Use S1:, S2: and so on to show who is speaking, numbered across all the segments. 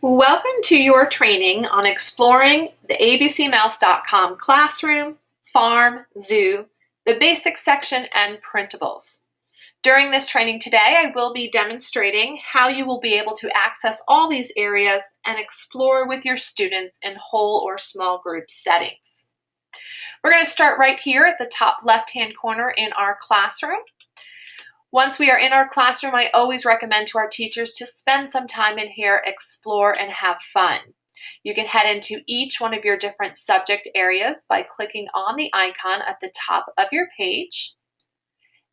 S1: Welcome to your training on exploring the abcmouse.com classroom, farm, zoo, the basics section, and printables. During this training today, I will be demonstrating how you will be able to access all these areas and explore with your students in whole or small group settings. We're going to start right here at the top left-hand corner in our classroom. Once we are in our classroom, I always recommend to our teachers to spend some time in here, explore, and have fun. You can head into each one of your different subject areas by clicking on the icon at the top of your page.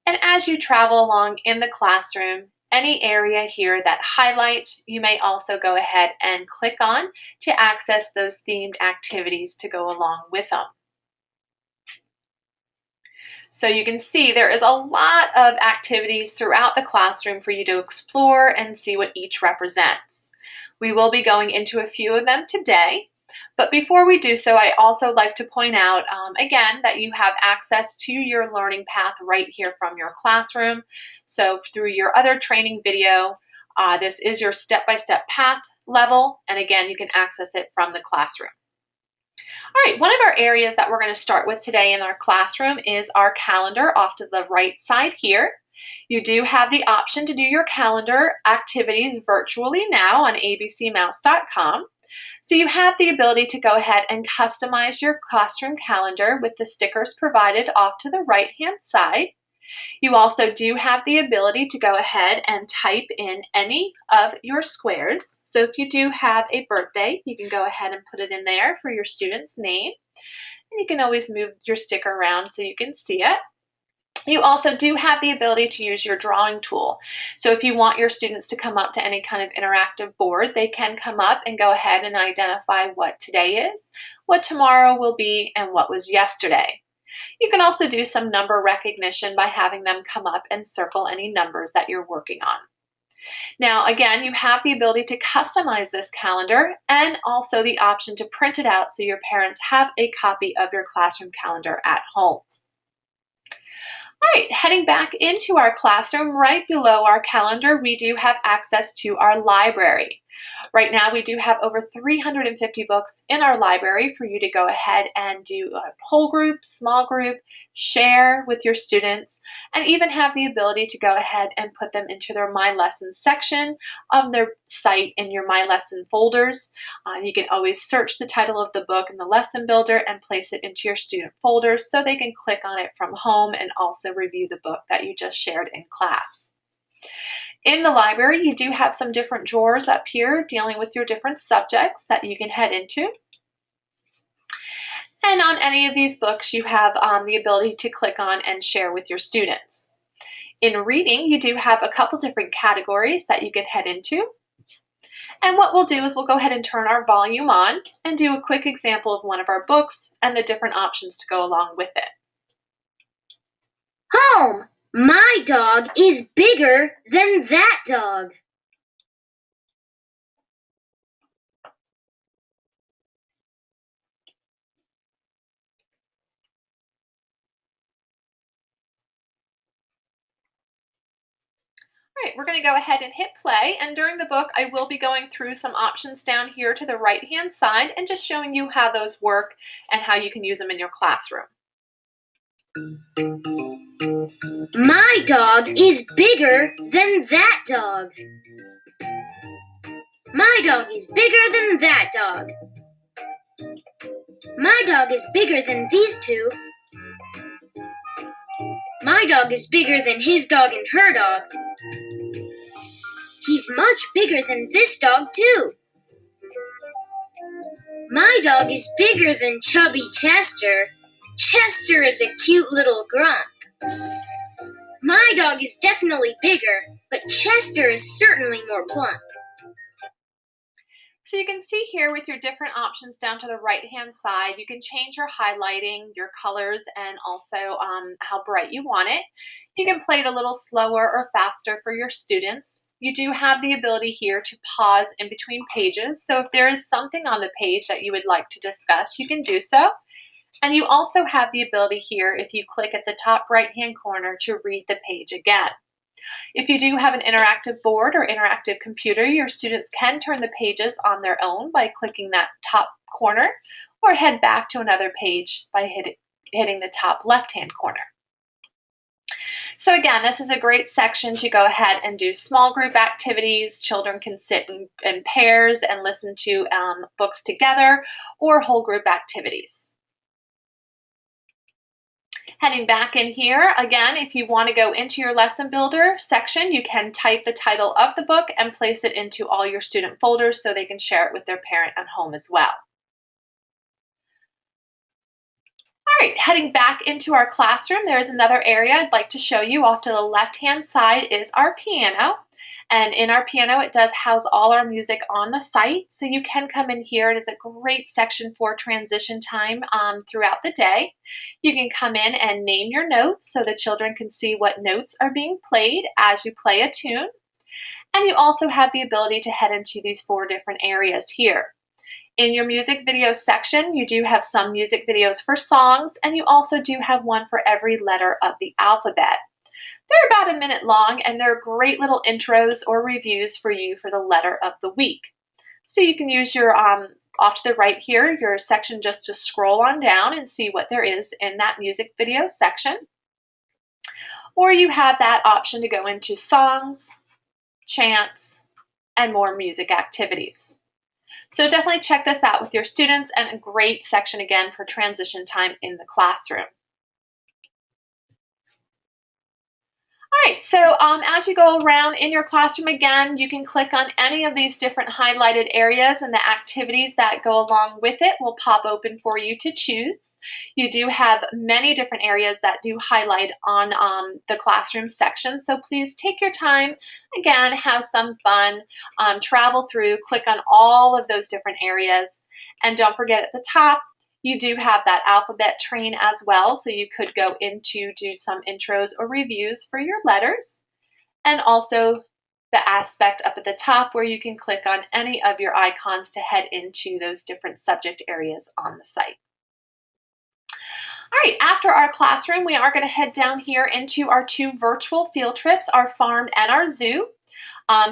S1: And as you travel along in the classroom, any area here that highlights, you may also go ahead and click on to access those themed activities to go along with them. So you can see there is a lot of activities throughout the classroom for you to explore and see what each represents. We will be going into a few of them today, but before we do so, I also like to point out again that you have access to your learning path right here from your classroom. So through your other training video, this is your step-by-step path level, and again, you can access it from the classroom. All right, one of our areas that we're going to start with today in our classroom is our calendar off to the right side here. You do have the option to do your calendar activities virtually now on abcmouse.com. So you have the ability to go ahead and customize your classroom calendar with the stickers provided off to the right-hand side. You also do have the ability to go ahead and type in any of your squares. So if you do have a birthday, you can go ahead and put it in there for your student's name. And you can always move your sticker around so you can see it. You also do have the ability to use your drawing tool. So if you want your students to come up to any kind of interactive board, they can come up and go ahead and identify what today is, what tomorrow will be, and what was yesterday. You can also do some number recognition by having them come up and circle any numbers that you're working on. Now, again, you have the ability to customize this calendar and also the option to print it out so your parents have a copy of your classroom calendar at home. All right, heading back into our classroom, right below our calendar, we do have access to our library. Right now, we do have over 350 books in our library for you to go ahead and do a whole group, small group, share with your students, and even have the ability to go ahead and put them into their My Lessons section of their site in your My Lesson folders. You can always search the title of the book in the lesson builder and place it into your student folders so they can click on it from home and also review the book that you just shared in class. In the library, you do have some different drawers up here dealing with your different subjects that you can head into. And on any of these books, you have the ability to click on and share with your students. In reading, you do have a couple different categories that you can head into. And what we'll do is we'll go ahead and turn our volume on and do a quick example of one of our books and the different options to go along with it.
S2: Home! My dog is bigger than that dog.
S1: All right, we're going to go ahead and hit play, and during the book I will be going through some options down here to the right hand side and just showing you how those work and how you can use them in your classroom.
S2: My dog is bigger than that dog. My dog is bigger than that dog. My dog is bigger than these two. My dog is bigger than his dog and her dog. He's much bigger than this dog, too. My dog is bigger than Chubby Chester. Chester is a cute little grump. My dog is definitely bigger, but Chester is certainly more plump.
S1: So you can see here with your different options down to the right-hand side, you can change your highlighting, your colors, and also how bright you want it. You can play it a little slower or faster for your students. You do have the ability here to pause in between pages. So if there is something on the page that you would like to discuss, you can do so. And you also have the ability here, if you click at the top right-hand corner, to read the page again. If you do have an interactive board or interactive computer, your students can turn the pages on their own by clicking that top corner or head back to another page by hitting the top left-hand corner. So again, this is a great section to go ahead and do small group activities. Children can sit in pairs and listen to books together, or whole group activities. Heading back in here, again, if you want to go into your lesson builder section, you can type the title of the book and place it into all your student folders so they can share it with their parent at home as well. All right, heading back into our classroom, there's another area I'd like to show you. Off to the left-hand side is our piano. And in our piano, it does house all our music on the site. So you can come in here. It is a great section for transition time throughout the day. You can come in and name your notes so the children can see what notes are being played as you play a tune. And you also have the ability to head into these 4 different areas here. In your music video section, you do have some music videos for songs, and you also do have one for every letter of the alphabet. They're about a minute long, and they're great little intros or reviews for you for the letter of the week. So you can use your, off to the right here, your section just to scroll on down and see what there is in that music video section. Or you have that option to go into songs, chants, and more music activities. So definitely check this out with your students, and a great section again for transition time in the classroom. All right, so as you go around in your classroom again, you can click on any of these different highlighted areas, and the activities that go along with it will pop open for you to choose. You do have many different areas that do highlight on the classroom section, so please take your time. Again, have some fun, travel through, click on all of those different areas, and don't forget at the top, you do have that alphabet train as well, so you could go into do some intros or reviews for your letters, and also the aspect up at the top where you can click on any of your icons to head into those different subject areas on the site. All right, after our classroom, we are going to head down here into our 2 virtual field trips, our farm and our zoo.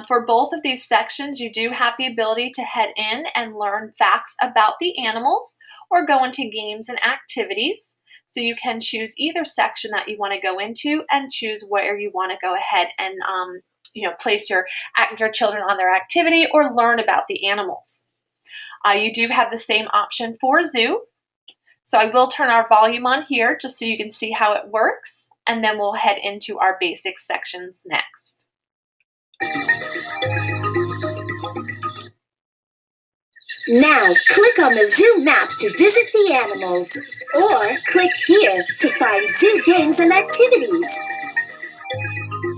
S1: For both of these sections, you do have the ability to head in and learn facts about the animals or go into games and activities. So you can choose either section that you want to go into and choose where you want to go ahead and place your children on their activity or learn about the animals. You do have the same option for zoo. So I will turn our volume on here just so you can see how it works, and then we'll head into our basic sections next.
S3: Now, click on the zoo map to visit the animals, or click here to find zoo games and activities.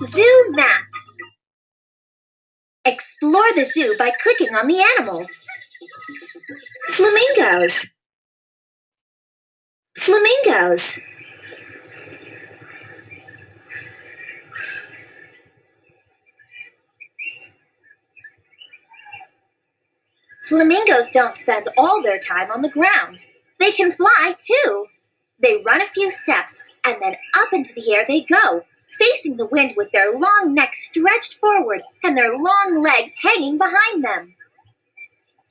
S3: Zoo map. Explore the zoo by clicking on the animals. Flamingos. Flamingos. Flamingos don't spend all their time on the ground. They can fly, too. They run a few steps, and then up into the air they go, facing the wind with their long necks stretched forward and their long legs hanging behind them.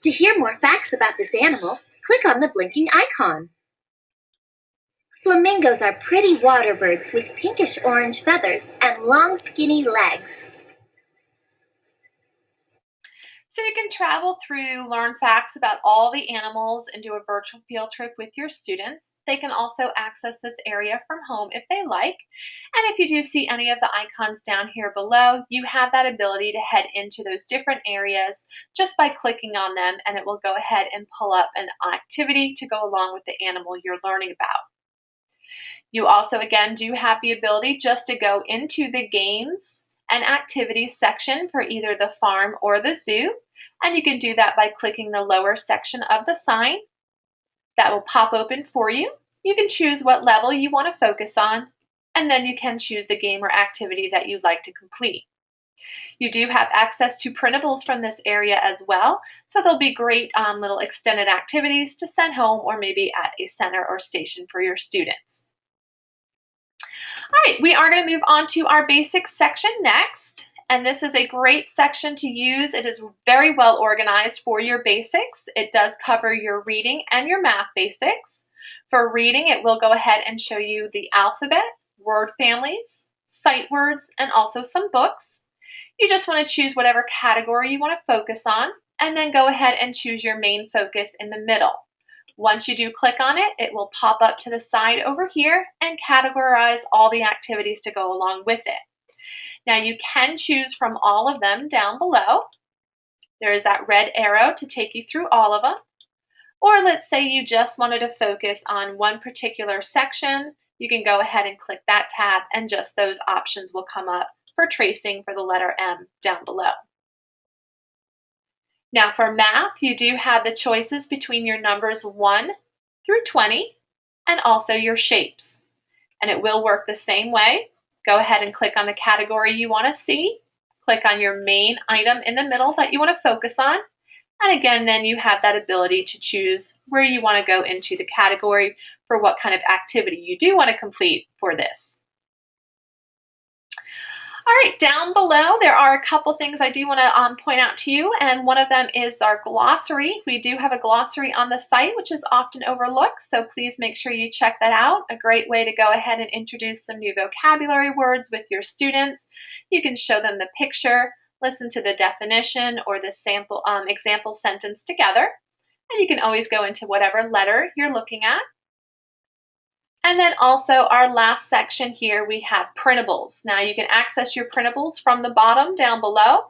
S3: To hear more facts about this animal, click on the blinking icon. Flamingos are pretty water birds with pinkish-orange feathers and long, skinny legs.
S1: So you can travel through, learn facts about all the animals, and do a virtual field trip with your students. They can also access this area from home if they like. And if you do see any of the icons down here below, you have that ability to head into those different areas just by clicking on them, and it will go ahead and pull up an activity to go along with the animal you're learning about. You also, again, do have the ability just to go into the games and activities section for either the farm or the zoo. And you can do that by clicking the lower section of the sign. That will pop open for you. You can choose what level you want to focus on, and then you can choose the game or activity that you'd like to complete. You do have access to printables from this area as well, so there'll be great little extended activities to send home or maybe at a center or station for your students. right, we are going to move on to our basics section next. And this is a great section to use. It is very well organized for your basics. It does cover your reading and your math basics. For reading, it will go ahead and show you the alphabet, word families, sight words, and also some books. You just want to choose whatever category you want to focus on, and then go ahead and choose your main focus in the middle. Once you do click on it, it will pop up to the side over here and categorize all the activities to go along with it. Now you can choose from all of them down below. There is that red arrow to take you through all of them. Or let's say you just wanted to focus on one particular section, you can go ahead and click that tab and just those options will come up for tracing for the letter M down below. Now for math, you do have the choices between your numbers 1 through 20 and also your shapes. And it will work the same way. Go ahead and click on the category you want to see. Click on your main item in the middle that you want to focus on. And again, then you have that ability to choose where you want to go into the category for what kind of activity you do want to complete for this. All right, down below, there are a couple things I do want to point out to you, and one of them is our glossary. We do have a glossary on the site, which is often overlooked, so please make sure you check that out. A great way to go ahead and introduce some new vocabulary words with your students. You can show them the picture, listen to the definition or the sample example sentence together, and you can always go into whatever letter you're looking at. And then also our last section here, we have printables. Now you can access your printables from the bottom down below,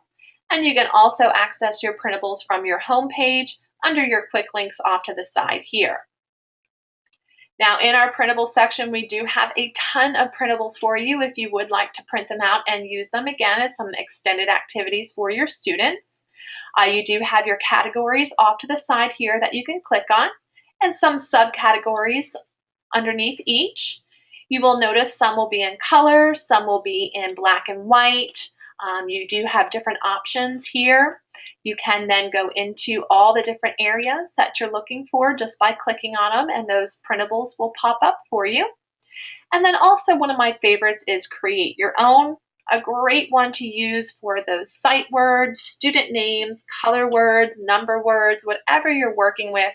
S1: and you can also access your printables from your home page under your quick links off to the side here. Now in our printable section, we do have a ton of printables for you if you would like to print them out and use them again as some extended activities for your students. You do have your categories off to the side here that you can click on, and some subcategories underneath each. You will notice some will be in color, some will be in black and white. You do have different options here. You can then go into all the different areas that you're looking for just by clicking on them, and those printables will pop up for you. And then also one of my favorites is Create Your Own, a great one to use for those sight words, student names, color words, number words, whatever you're working with.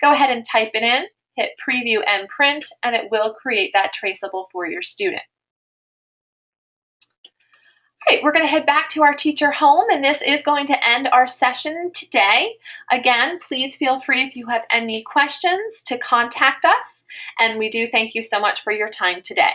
S1: Go ahead and type it in. Hit preview and print, and it will create that traceable for your student. All right, we're going to head back to our teacher home, and this is going to end our session today. Again, please feel free if you have any questions to contact us, and we do thank you so much for your time today.